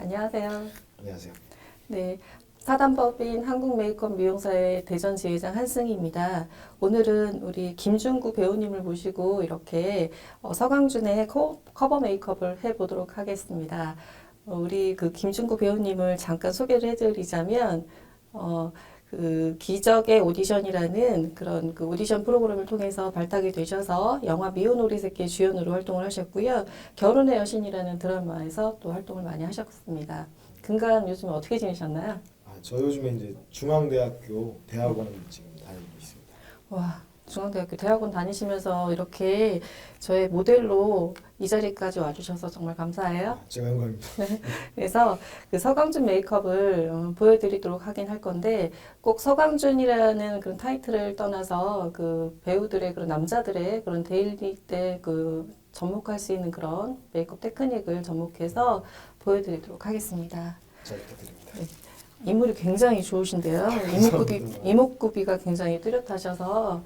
안녕하세요. 안녕하세요. 네, 사단법인 한국메이크업 미용사의 대전 지회장 한승희입니다. 오늘은 우리 김준구 배우님을 모시고 이렇게 서강준의 커버 메이크업을 해보도록 하겠습니다. 우리 그 김준구 배우님을 잠깐 소개를 해드리자면 그 기적의 오디션이라는 그런 그 오디션 프로그램을 통해서 발탁이 되셔서 영화 미운 오리 새끼 주연으로 활동을 하셨고요. 결혼의 여신이라는 드라마에서 또 활동을 많이 하셨습니다. 근간 요즘에 어떻게 지내셨나요? 저 요즘에 이제 중앙대학교 대학원 지금 다니고 있습니다. 와, 중앙대학교 대학원 다니시면서 이렇게 저의 모델로 이 자리까지 와주셔서 정말 감사해요. 제가 영광입니다. 그래서 그 서강준 메이크업을 보여드리도록 하긴 할 건데 꼭 서강준이라는 그런 타이틀을 떠나서 그 배우들의 그런 남자들의 그런 데일리 때 그 접목할 수 있는 그런 메이크업 테크닉을 접목해서 보여드리도록 하겠습니다. 잘 부탁드립니다. 네. 인물이 굉장히 좋으신데요. 이목구비가 굉장히 뚜렷하셔서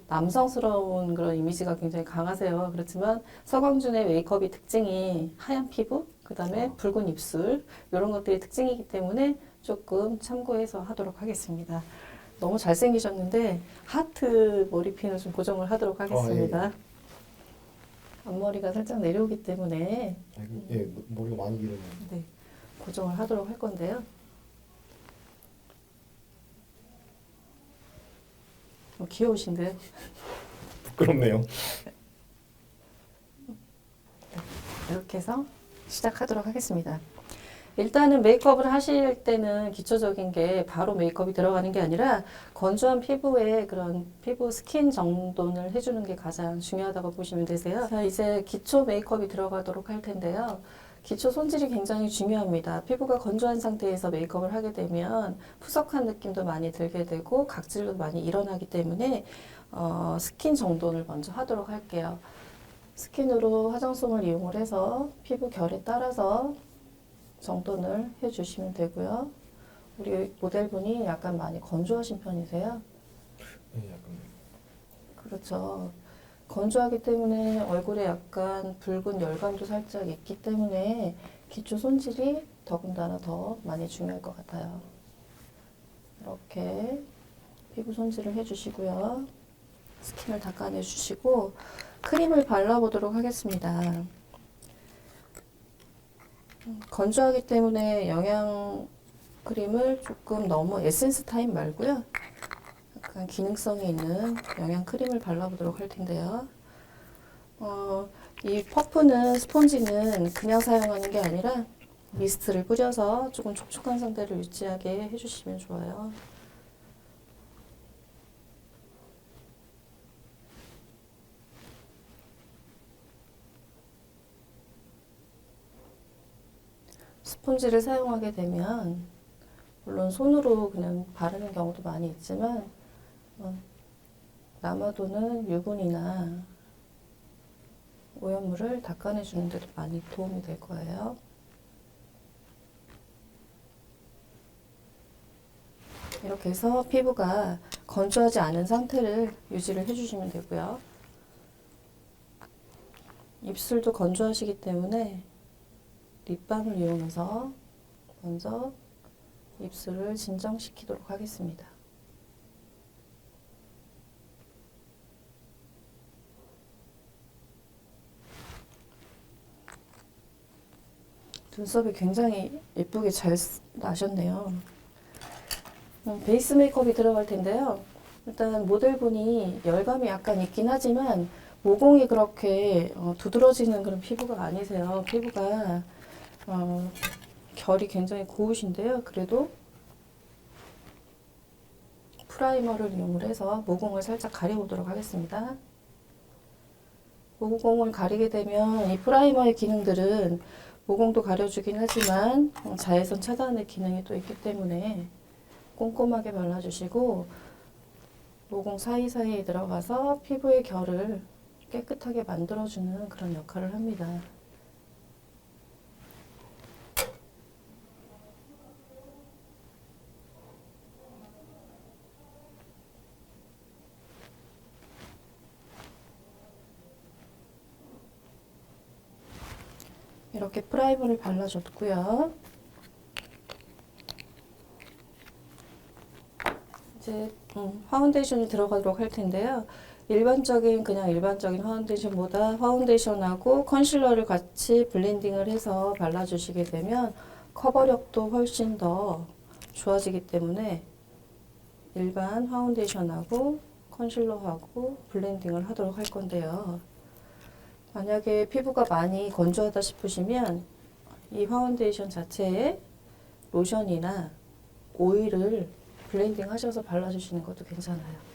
남성스러운 그런 이미지가 굉장히 강하세요. 그렇지만 서광준의 메이크업의 특징이 하얀 피부, 그 다음에 붉은 입술 이런 것들이 특징이기 때문에 조금 참고해서 하도록 하겠습니다. 너무 잘생기셨는데 하트 머리핀을 좀 고정을 하도록 하겠습니다. 앞머리가 살짝 내려오기 때문에 예, 머리가 많이 길어요. 네, 고정을 하도록 할 건데요. 귀여우신데요. 부끄럽네요. 이렇게 해서 시작하도록 하겠습니다. 일단은 메이크업을 하실 때는 기초적인 게 바로 메이크업이 들어가는 게 아니라 건조한 피부에 그런 피부 스킨 정돈을 해주는 게 가장 중요하다고 보시면 되세요. 자, 이제 기초 메이크업이 들어가도록 할 텐데요. 기초 손질이 굉장히 중요합니다. 피부가 건조한 상태에서 메이크업을 하게 되면 푸석한 느낌도 많이 들게 되고 각질도 많이 일어나기 때문에 스킨 정돈을 먼저 하도록 할게요. 스킨으로 화장솜을 이용을 해서 피부 결에 따라서 정돈을 해주시면 되고요. 우리 모델분이 약간 많이 건조하신 편이세요? 네, 약간 그렇죠. 건조하기 때문에 얼굴에 약간 붉은 열감도 살짝 있기 때문에 기초 손질이 더군다나 더 많이 중요할 것 같아요. 이렇게 피부 손질을 해주시고요. 스킨을 닦아내 주시고 크림을 발라보도록 하겠습니다. 건조하기 때문에 영양 크림을 조금 너무 에센스 타입 말고요. 약간 기능성이 있는 영양 크림을 발라보도록 할 텐데요. 이 퍼프는 스펀지는 그냥 사용하는 게 아니라 미스트를 뿌려서 조금 촉촉한 상태를 유지하게 해주시면 좋아요. 스펀지를 사용하게 되면 물론 손으로 그냥 바르는 경우도 많이 있지만 남아도는 유분이나 오염물을 닦아내주는 데도 많이 도움이 될 거예요. 이렇게 해서 피부가 건조하지 않은 상태를 유지를 해주시면 되고요. 입술도 건조하시기 때문에 립밤을 이용해서 먼저 입술을 진정시키도록 하겠습니다. 눈썹이 굉장히 예쁘게 잘 나셨네요. 베이스 메이크업이 들어갈 텐데요. 일단 모델분이 열감이 약간 있긴 하지만 모공이 그렇게 두드러지는 그런 피부가 아니세요. 피부가 결이 굉장히 고우신데요. 그래도 프라이머를 이용을 해서 모공을 살짝 가려보도록 하겠습니다. 모공을 가리게 되면 이 프라이머의 기능들은 모공도 가려주긴 하지만 자외선 차단의 기능이 또 있기 때문에 꼼꼼하게 발라주시고 모공 사이사이에 들어가서 피부의 결을 깨끗하게 만들어주는 그런 역할을 합니다. 이렇게 프라이머를 발라줬고요. 이제 파운데이션이 들어가도록 할 텐데요. 일반적인 파운데이션보다 파운데이션하고 컨실러를 같이 블렌딩을 해서 발라주시게 되면 커버력도 훨씬 더 좋아지기 때문에 일반 파운데이션하고 컨실러하고 블렌딩을 하도록 할 건데요. 만약에 피부가 많이 건조하다 싶으시면 이 파운데이션 자체에 로션이나 오일을 블렌딩 하셔서 발라주시는 것도 괜찮아요.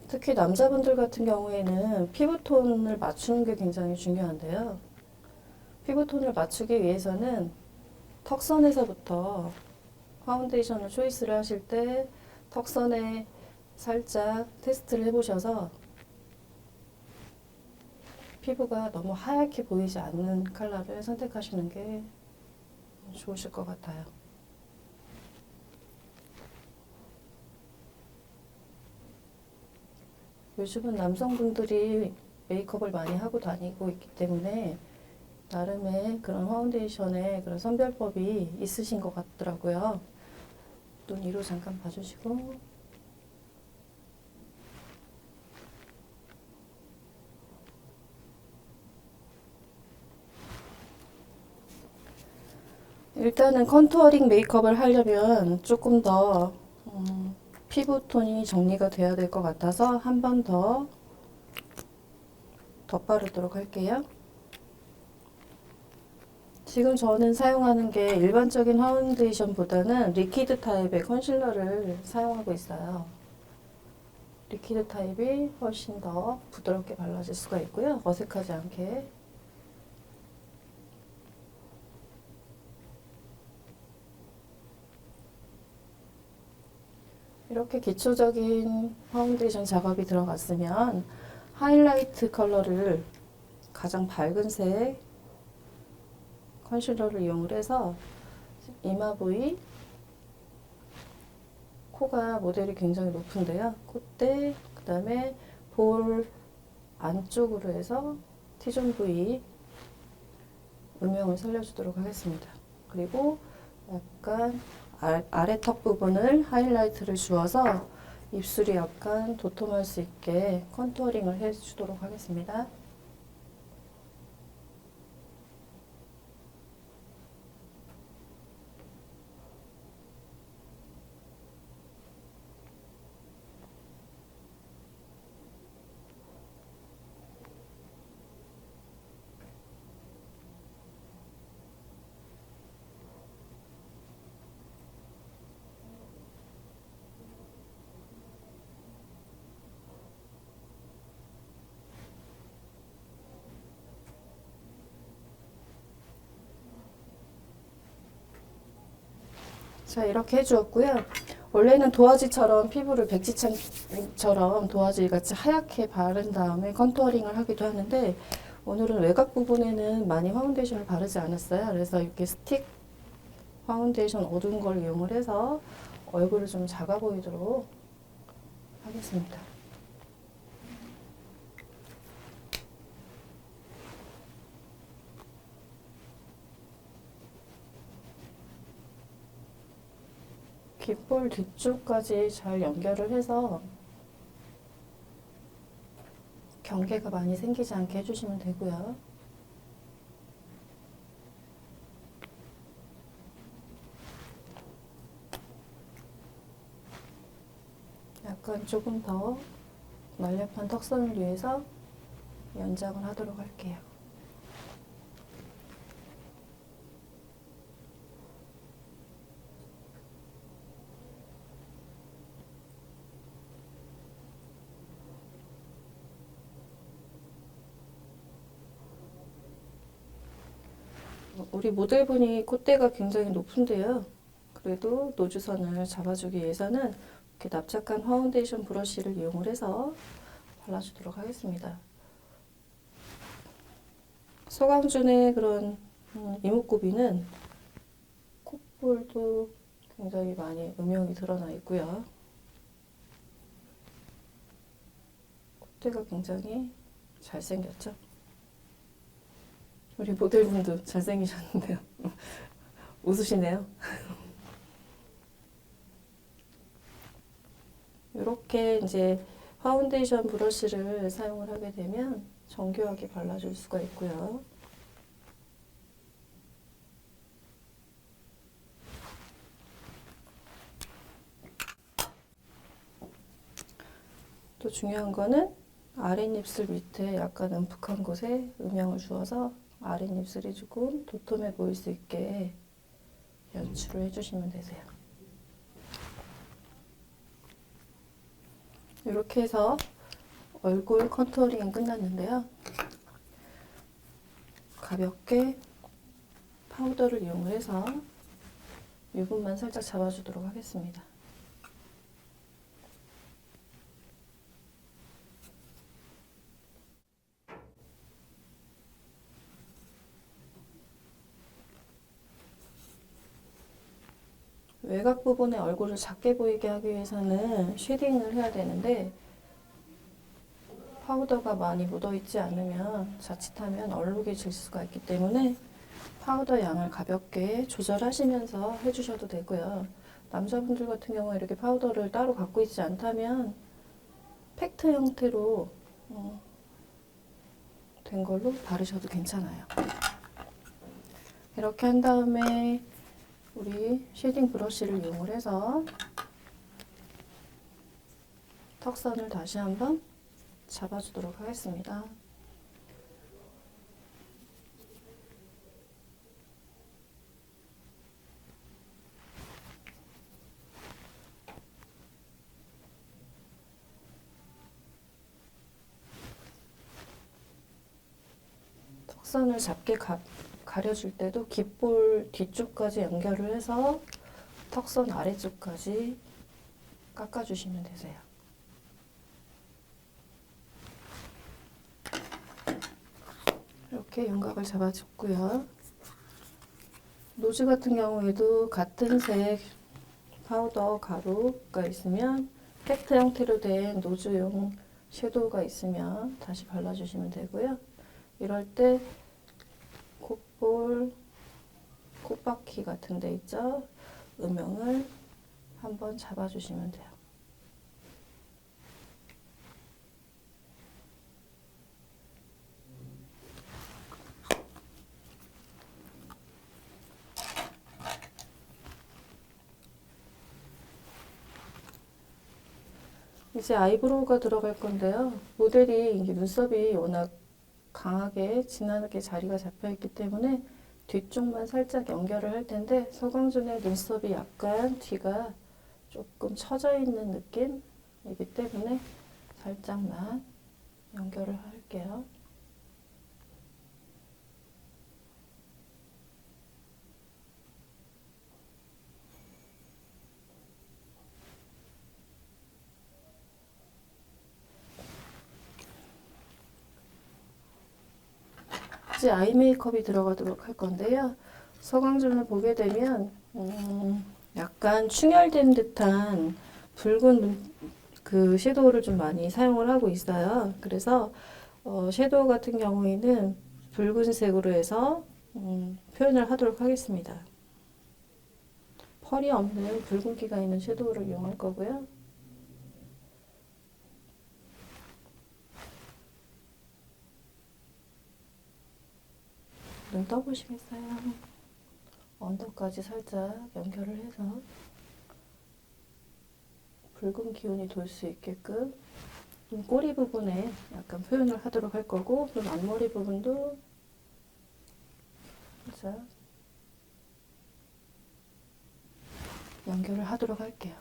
특히 남자분들 같은 경우에는 피부톤을 맞추는 게 굉장히 중요한데요. 피부톤을 맞추기 위해서는 턱선에서부터 파운데이션을 초이스를 하실 때 턱선에 살짝 테스트를 해보셔서 피부가 너무 하얗게 보이지 않는 컬러를 선택하시는 게 좋으실 것 같아요. 요즘은 남성분들이 메이크업을 많이 하고 다니고 있기 때문에 나름의 그런 파운데이션의 그런 선별법이 있으신 것 같더라고요. 눈 위로 잠깐 봐주시고 일단은 컨투어링 메이크업을 하려면 조금 더 피부톤이 정리가 돼야 될 것 같아서 한 번 더 덧바르도록 할게요. 지금 저는 사용하는 게 일반적인 파운데이션보다는 리퀴드 타입의 컨실러를 사용하고 있어요. 리퀴드 타입이 훨씬 더 부드럽게 발라질 수가 있고요. 어색하지 않게. 이렇게 기초적인 파운데이션 작업이 들어갔으면 하이라이트 컬러를 가장 밝은 색 컨실러를 이용을 해서 이마 부위, 코가 모델이 굉장히 높은데요. 콧대, 그 다음에 볼 안쪽으로 해서 T존 부위 음영을 살려주도록 하겠습니다. 그리고 약간 아래 턱 부분을 하이라이트를 주어서 입술이 약간 도톰할 수 있게 컨투어링을 해주도록 하겠습니다. 자, 이렇게 해주었고요. 원래는 도화지처럼 피부를 백지창처럼 도화지 같이 하얗게 바른 다음에 컨투어링을 하기도 하는데 오늘은 외곽 부분에는 많이 파운데이션을 바르지 않았어요. 그래서 이렇게 스틱 파운데이션 어두운 걸 이용을 해서 얼굴을 좀 작아 보이도록 하겠습니다. 귓볼 뒤쪽까지 잘 연결을 해서 경계가 많이 생기지 않게 해주시면 되고요. 약간 조금 더 날렵한 턱선을 위해서 연장을 하도록 할게요. 우리 모델분이 콧대가 굉장히 높은데요. 그래도 노주선을 잡아주기 위해서는 이렇게 납작한 파운데이션 브러쉬를 이용을 해서 발라주도록 하겠습니다. 서강준의 그런 이목구비는 콧볼도 굉장히 많이 음영이 드러나 있고요. 콧대가 굉장히 잘생겼죠. 우리 모델분도 잘생기셨는데요. 웃으시네요. 이렇게 이제 파운데이션 브러쉬를 사용을 하게 되면 정교하게 발라줄 수가 있고요. 또 중요한 거는 아랫입술 밑에 약간 움푹한 곳에 음영을 주어서 아랫입술이 조금 도톰해 보일 수 있게 연출을 해주시면 되세요. 이렇게 해서 얼굴 컨투어링은 끝났는데요. 가볍게 파우더를 이용해서 유분만 살짝 잡아주도록 하겠습니다. 외곽 부분에 얼굴을 작게 보이게 하기 위해서는 쉐딩을 해야 되는데 파우더가 많이 묻어있지 않으면 자칫하면 얼룩이 질 수가 있기 때문에 파우더 양을 가볍게 조절하시면서 해주셔도 되고요. 남자분들 같은 경우에 이렇게 파우더를 따로 갖고 있지 않다면 팩트 형태로 된 걸로 바르셔도 괜찮아요. 이렇게 한 다음에 우리 쉐딩 브러쉬를 이용을 해서 턱선을 다시 한번 잡아주도록 하겠습니다. 턱선을 작게 가려줄 때도 귓볼 뒤쪽까지 연결을 해서 턱선 아래쪽까지 깎아주시면 되세요. 이렇게 윤곽을 잡아줬고요. 노즈 같은 경우에도 같은 색 파우더 가루가 있으면 팩트 형태로 된 노즈용 섀도우가 있으면 다시 발라주시면 되고요. 이럴 때 콧볼, 콧바퀴 같은 데 있죠? 음영을 한번 잡아주시면 돼요. 이제 아이브로우가 들어갈 건데요. 모델이 이게 눈썹이 워낙 강하게 진하게 자리가 잡혀 있기 때문에 뒤쪽만 살짝 연결을 할 텐데 서광준의 눈썹이 약간 뒤가 조금 처져 있는 느낌이기 때문에 살짝만 연결을 할게요. 이제 아이 메이크업이 들어가도록 할 건데요. 서광준을 보게 되면 약간 충혈된 듯한 붉은 그 섀도우를 좀 많이 사용을 하고 있어요. 그래서 섀도우 같은 경우에는 붉은색으로 해서 표현을 하도록 하겠습니다. 펄이 없는 붉은기가 있는 섀도우를 이용할 거고요. 눈 떠보시겠어요? 언더까지 살짝 연결을 해서 붉은 기운이 돌 수 있게끔 눈 꼬리 부분에 약간 표현을 하도록 할 거고, 눈 앞머리 부분도 살짝 연결을 하도록 할게요.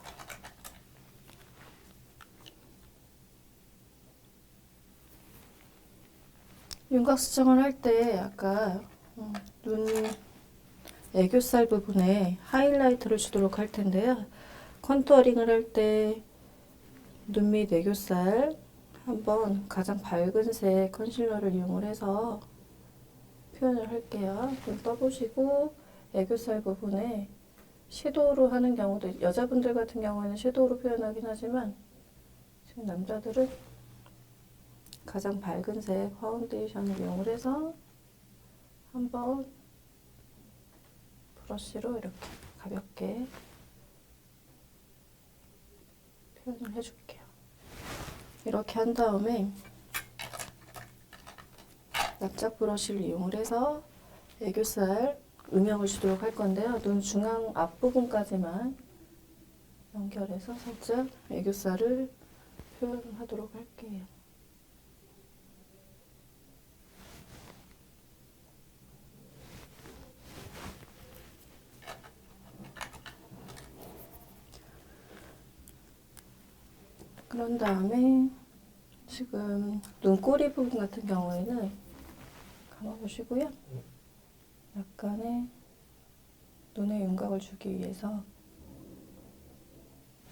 윤곽 수정을 할 때 아까 눈 애교살 부분에 하이라이트를 주도록 할 텐데요. 컨투어링을 할 때 눈 밑 애교살 한번 가장 밝은 색 컨실러를 이용을 해서 표현을 할게요. 눈 떠보시고 애교살 부분에 섀도우로 하는 경우도, 여자분들 같은 경우에는 섀도우로 표현하긴 하지만 지금 남자들은 가장 밝은 색 파운데이션을 이용을 해서 한번 브러쉬로 이렇게 가볍게 표현을 해줄게요. 이렇게 한 다음에 납작 브러쉬를 이용을 해서 애교살 음영을 주도록 할 건데요. 눈 중앙 앞부분까지만 연결해서 살짝 애교살을 표현하도록 할게요. 그런 다음에 지금 눈꼬리 부분 같은 경우에는 감아보시고요. 약간의 눈의 윤곽을 주기 위해서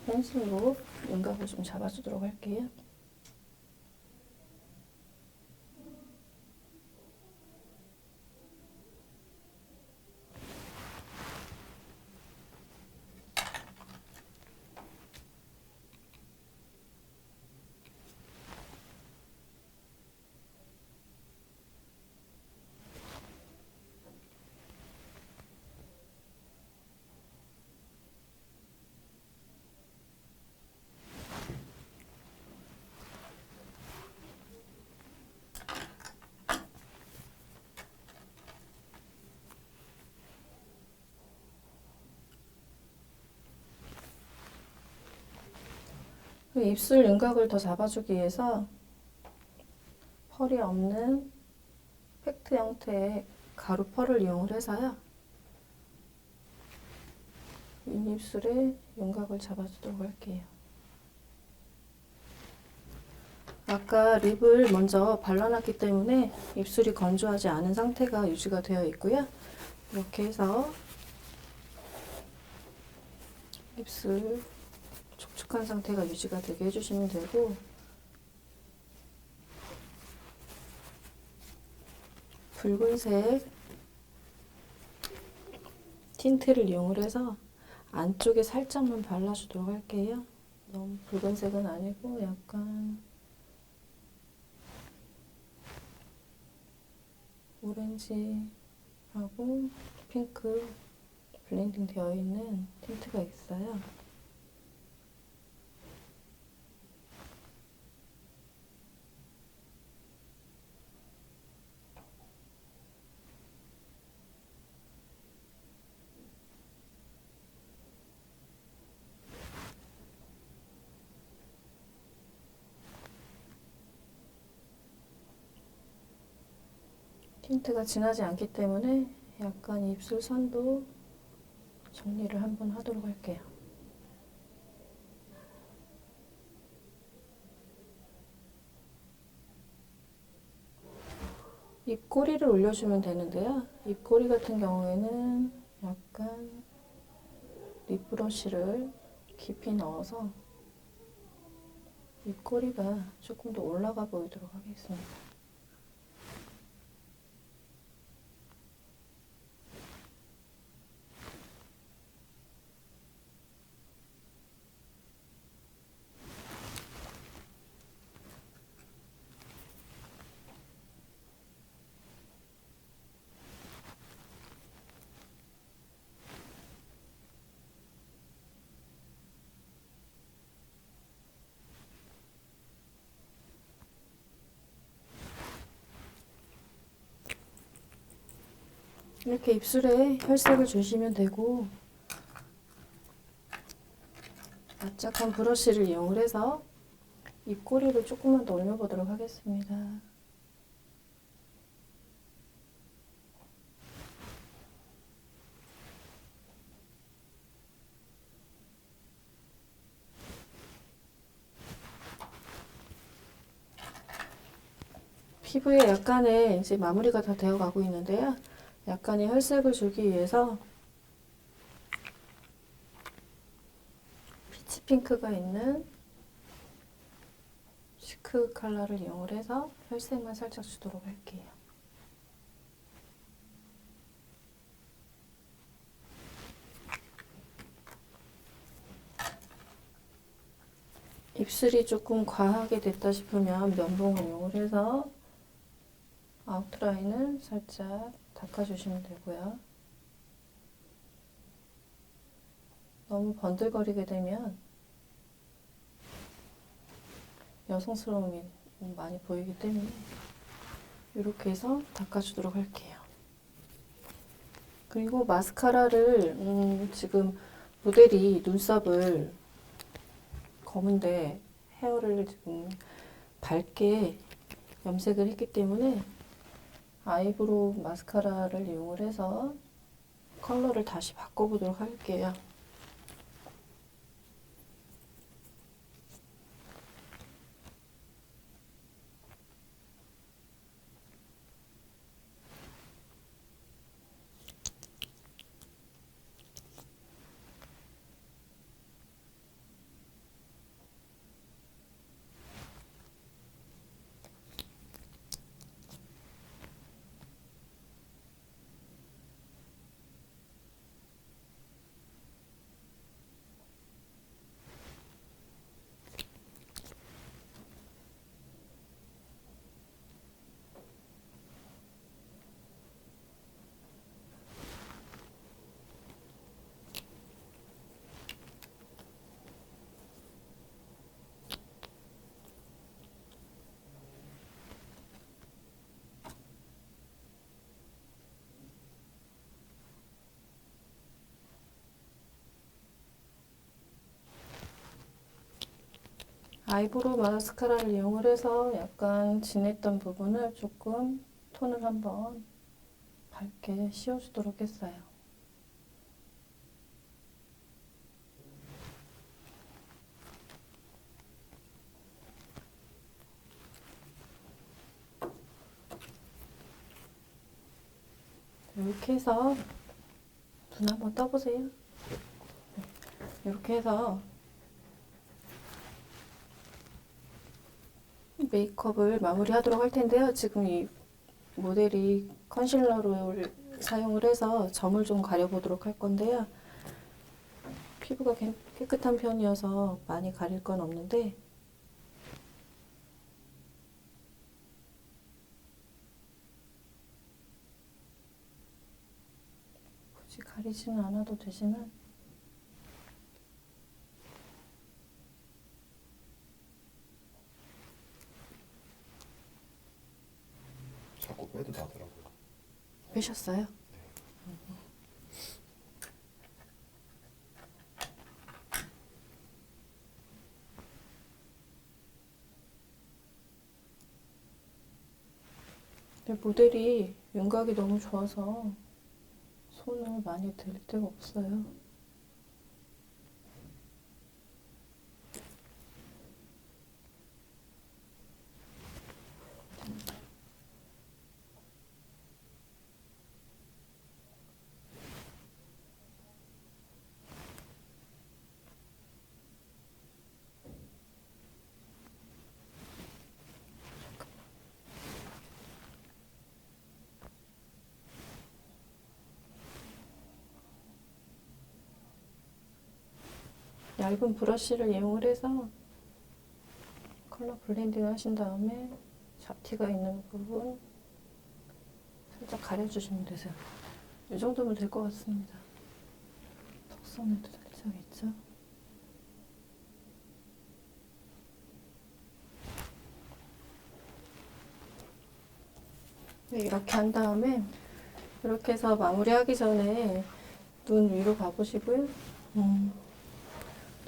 펜슬로 윤곽을 좀 잡아주도록 할게요. 입술 윤곽을 더 잡아주기 위해서 펄이 없는 팩트 형태의 가루 펄을 이용을 해서요. 윗입술에 윤곽을 잡아주도록 할게요. 아까 립을 먼저 발라놨기 때문에 입술이 건조하지 않은 상태가 유지가 되어 있고요. 이렇게 해서 입술 촉촉한 상태가 유지가 되게 해주시면 되고, 붉은색 틴트를 이용을 해서 안쪽에 살짝만 발라주도록 할게요. 너무 붉은색은 아니고 약간 오렌지하고 핑크 블렌딩 되어 있는 틴트가 있어요. 틴트가 진하지 않기 때문에 약간 입술 선도 정리를 한번 하도록 할게요. 입꼬리를 올려주면 되는데요. 입꼬리 같은 경우에는 약간 립 브러쉬를 깊이 넣어서 입꼬리가 조금 더 올라가 보이도록 하겠습니다. 이렇게 입술에 혈색을 주시면 되고, 납작한 브러쉬를 이용을 해서 입꼬리를 조금만 더 올려보도록 하겠습니다. 피부에 약간의 이제 마무리가 다 되어 가고 있는데요. 약간의 혈색을 주기 위해서 피치 핑크가 있는 시크 컬러를 이용을 해서 혈색만 살짝 주도록 할게요. 입술이 조금 과하게 됐다 싶으면 면봉을 이용을 해서 아웃라인을 살짝 닦아주시면 되고요. 너무 번들거리게 되면 여성스러움이 많이 보이기 때문에 이렇게 해서 닦아주도록 할게요. 그리고 마스카라를 지금 모델이 눈썹을 검은데 헤어를 지금 밝게 염색을 했기 때문에 아이브로우 마스카라를 이용을 해서 컬러를 다시 바꿔보도록 할게요. 아이브로우 마스카라를 이용을 해서 약간 진했던 부분을 조금 톤을 한번 밝게 씌워주도록 했어요. 이렇게 해서 눈 한번 떠보세요. 네. 이렇게 해서 메이크업을 마무리하도록 할 텐데요. 지금 이 모델이 컨실러를 사용을 해서 점을 좀 가려보도록 할 건데요. 피부가 깨끗한 편이어서 많이 가릴 건 없는데 굳이 가리지는 않아도 되지만 자꾸 빼도 나더라고요. 빼셨어요? 근데 모델이 윤곽이 너무 좋아서 손을 많이 들 데가 없어요. 얇은 브러쉬를 이용을 해서 컬러 블렌딩 하신 다음에 잡티가 있는 부분 살짝 가려주시면 되세요. 이 정도면 될 것 같습니다. 턱선에도 살짝 있죠? 네, 이렇게 한 다음에 이렇게 해서 마무리하기 전에 눈 위로 가보시고요.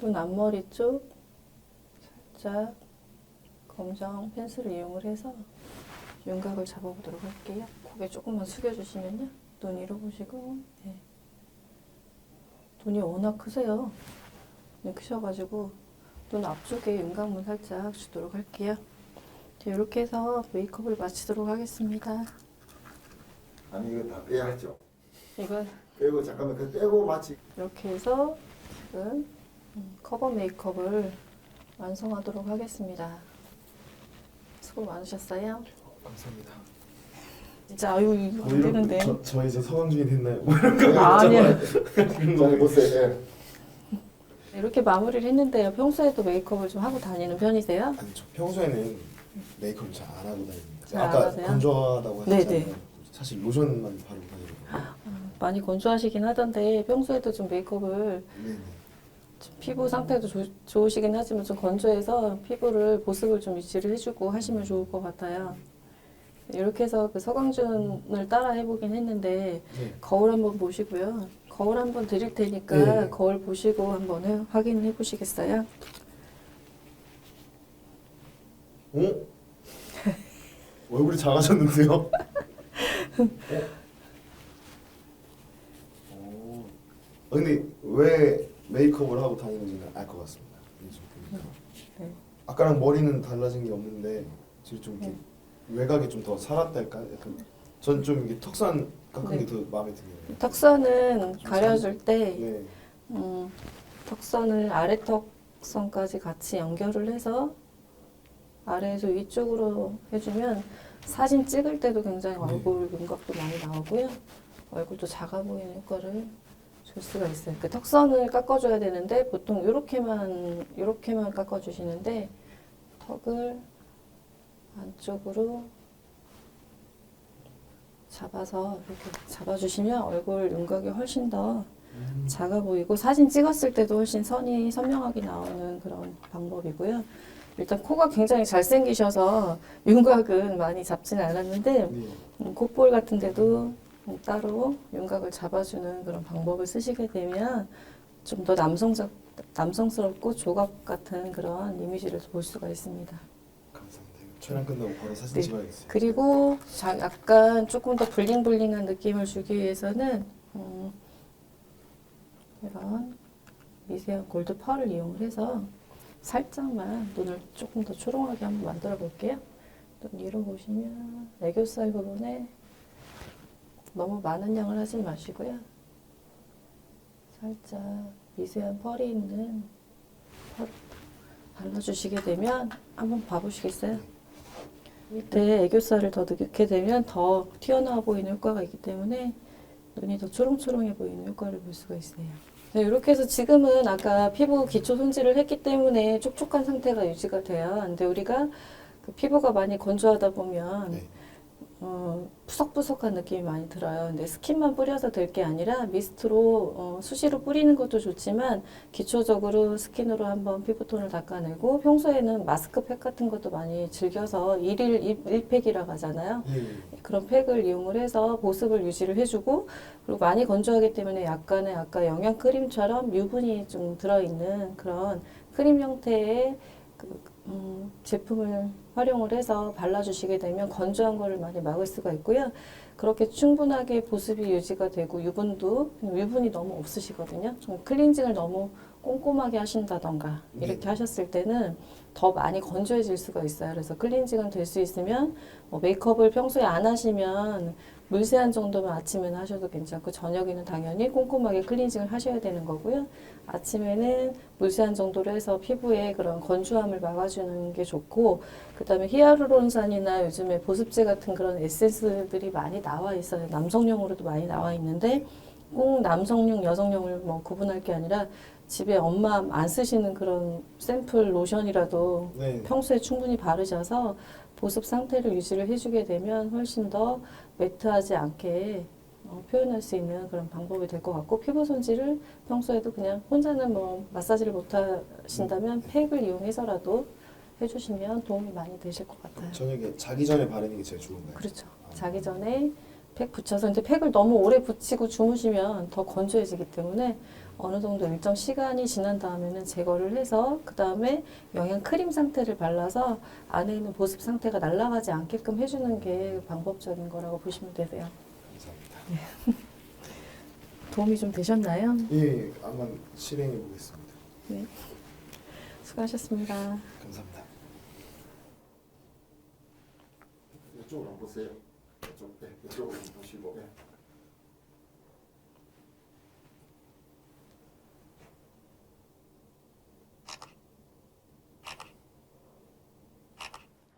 눈 앞머리 쪽 살짝 검정 펜슬을 이용을 해서 윤곽을 잡아보도록 할게요. 고개 조금만 숙여주시면요. 눈 위로 보시고 네. 눈이 워낙 크세요. 눈이 크셔가지고 눈 앞쪽에 윤곽만 살짝 주도록 할게요. 네, 이렇게 해서 메이크업을 마치도록 하겠습니다. 아니 이거 다 빼야죠. 이거 빼고 잠깐만 그 빼고 마치 이렇게 해서 지금 커버 메이크업을 완성하도록 하겠습니다. 수고 많으셨어요. 감사합니다. 진짜 아유 이거 안 되는데. 저 이제 서강 중이 됐나요? 뭐 이런 거 아니요. 좀 보세요. 예. 이렇게 마무리를 했는데요. 평소에도 메이크업을 좀 하고 다니는 편이세요? 아니 저 평소에는 메이크업 잘 안 하고 다닙니다. 잘안 아까 하세요? 건조하다고 네네. 하셨잖아요. 사실 로션만 바르고 다니거든요. 많이 건조하시긴 하던데 평소에도 좀 메이크업을 네네. 좀 피부 상태도 좋으시긴 하지만 좀 건조해서 피부를 보습을 좀 유지를 해주고 하시면 좋을 것 같아요. 이렇게 해서 그 서강준을 따라 해보긴 했는데 네. 거울 한번 보시고요. 거울 한번 드릴 테니까 네. 거울 보시고 한번 확인해 보시겠어요? 어? 얼굴이 작아졌는데요? 어? 근데 왜 메이크업을 하고 다니는지는 알 것 같습니다. 요즘 보니까. 네. 아까랑 머리는 달라진 게 없는데 지금 좀 이렇게 외곽이 좀 더 살았달까? 약간 전 좀 이게 턱선 깎은 네. 게 더 마음에 드네요. 턱선은 가려줄 때 네. 턱선을 아래 턱선까지 같이 연결을 해서 아래에서 위쪽으로 해주면 사진 찍을 때도 굉장히 얼굴 윤곽도 많이 나오고요. 얼굴도 작아 보이는 효과를 줄 수가 있어요. 그 턱선을 깎아줘야 되는데 보통 이렇게만 깎아주시는데 턱을 안쪽으로 잡아서 이렇게 잡아주시면 얼굴 윤곽이 훨씬 더 작아 보이고 사진 찍었을 때도 훨씬 선이 선명하게 나오는 그런 방법이고요. 일단 코가 굉장히 잘생기셔서 윤곽은 많이 잡지는 않았는데 네. 콧볼 같은 데도 따로 윤곽을 잡아주는 그런 방법을 쓰시게 되면 좀 더 남성스럽고 조각 같은 그런 이미지를 볼 수가 있습니다. 감사합니다. 촬영 끝나고 바로 사진 네. 찍어야겠어요. 그리고 약간 조금 더 블링블링한 느낌을 주기 위해서는 이런 미세한 골드 펄을 이용을 해서 살짝만 눈을 조금 더 초롱하게 한번 만들어 볼게요. 눈 위로 보시면 애교살 부분에 너무 많은 양을 하지 마시고요. 살짝 미세한 펄이 있는 펄 발라주시게 되면 한번 봐보시겠어요? 밑에 애교살을 더 넣게 되면 더 튀어나와 보이는 효과가 있기 때문에 눈이 더 초롱초롱해 보이는 효과를 볼 수가 있어요. 네, 이렇게 해서 지금은 아까 피부 기초 손질을 했기 때문에 촉촉한 상태가 유지가 돼요. 근데 우리가 그 피부가 많이 건조하다 보면 네. 푸석푸석한 느낌이 많이 들어요. 근데 스킨만 뿌려서 될 게 아니라 미스트로 수시로 뿌리는 것도 좋지만 기초적으로 스킨으로 한번 피부톤을 닦아내고 평소에는 마스크팩 같은 것도 많이 즐겨서 일일 1팩이라고 하잖아요. 예. 그런 팩을 이용을 해서 보습을 유지를 해주고 그리고 많이 건조하기 때문에 약간의 아까 영양 크림처럼 유분이 좀 들어있는 그런 크림 형태의 제품을 활용을 해서 발라주시게 되면 건조한 거를 많이 막을 수가 있고요. 그렇게 충분하게 보습이 유지가 되고 유분이 너무 없으시거든요. 좀 클렌징을 너무 꼼꼼하게 하신다던가 이렇게 하셨을 때는 더 많이 건조해질 수가 있어요. 그래서 클렌징은 될 수 있으면 메이크업을 평소에 안 하시면 물세안 정도만 아침에는 하셔도 괜찮고 저녁에는 당연히 꼼꼼하게 클렌징을 하셔야 되는 거고요. 아침에는 물세안 정도로 해서 피부에 그런 건조함을 막아주는 게 좋고 그 다음에 히아루론산이나 요즘에 보습제 같은 그런 에센스들이 많이 나와 있어요. 남성용으로도 많이 나와 있는데 꼭 남성용, 여성용을 뭐 구분할 게 아니라 집에 엄마 안 쓰시는 그런 샘플 로션이라도 네. 평소에 충분히 바르셔서 보습 상태를 유지를 해주게 되면 훨씬 더 매트하지 않게 표현할 수 있는 그런 방법이 될 것 같고 피부 손질을 평소에도 그냥 혼자는 뭐 마사지를 못 하신다면 팩을 이용해서라도 해주시면 도움이 많이 되실 것 같아요. 저녁에 자기 전에 바르는 게 제일 좋은가요? 그렇죠. 자기 전에 팩 붙여서 근데 팩을 너무 오래 붙이고 주무시면 더 건조해지기 때문에 어느 정도 일정 시간이 지난 다음에는 제거를 해서 그 다음에 영양 크림 상태를 발라서 안에 있는 보습 상태가 날아가지 않게끔 해주는 게 방법적인 거라고 보시면 되세요. 감사합니다. 도움이 좀 되셨나요? 예, 아마 실행해 보겠습니다. 네. 수고하셨습니다. 감사합니다. 이쪽으로 한번 보세요. 이쪽으로.